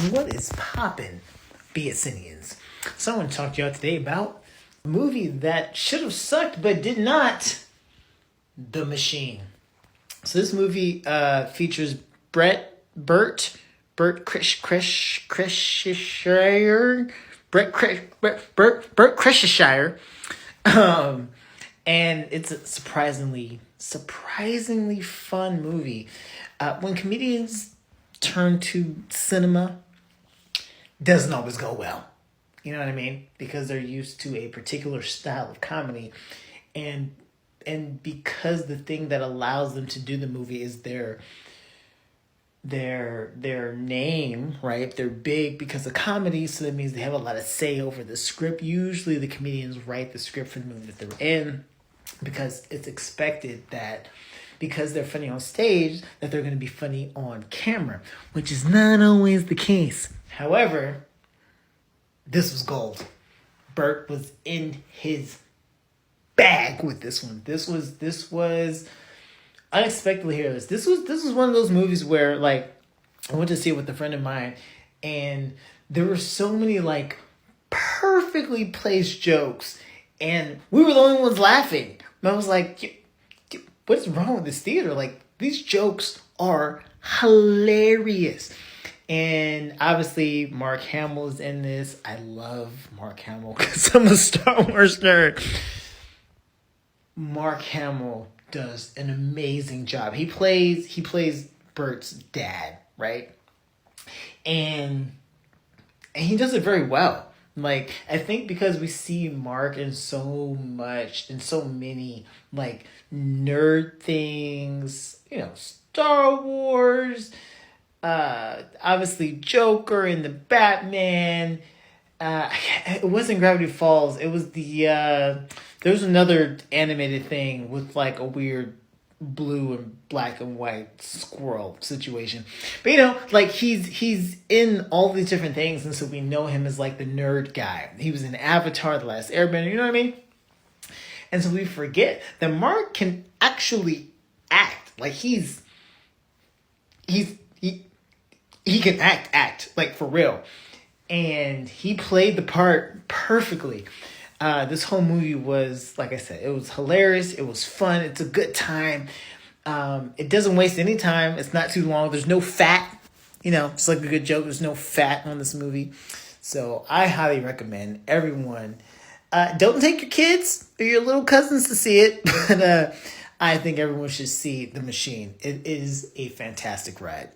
What is poppin', BSinians? So I want to talk to y'all today about a movie that should have sucked but did not. The Machine. So this movie features Bert Kreischer, Bert Kreischer, and it's a surprisingly fun movie. When comedians turn to cinema, doesn't always go well. You know what I mean? Because they're used to a particular style of comedy, and because the thing that allows them to do the movie is their name, right? They're big because of comedy, so that means they have a lot of say over the script. Usually the comedians write the script for the movie that they're in, because it's expected that because they're funny on stage that they're going to be funny on camera, which is not always the case. However, this was gold. Bert was in his bag with this one. This was unexpectedly hilarious. This was one of those movies where, like, I went to see it with a friend of mine, and there were so many like perfectly placed jokes, and we were the only ones laughing. And I was like, what's wrong with this theater? Like, these jokes are hilarious. And obviously Mark Hamill is in this. I love Mark Hamill because I'm a Star Wars nerd. Mark Hamill does an amazing job. He plays Bert's dad, right? And he does it very well. Like, I think because we see Mark in so many like nerd things, Star Wars, obviously Joker and the Batman. It wasn't Gravity Falls. It was there was another animated thing with like a weird blue and black and white squirrel situation. But like he's in all these different things, and so we know him as like the nerd guy. He was in Avatar: The Last Airbender, you know what I mean? And so we forget that Mark can actually act. Like he can act like for real. And he played the part perfectly. This whole movie was, like I said, it was hilarious. It was fun. It's a good time. It doesn't waste any time. It's not too long. There's no fat. It's like a good joke. There's no fat on this movie. So I highly recommend everyone. Don't take your kids or your little cousins to see it. But I think everyone should see The Machine. It is a fantastic ride.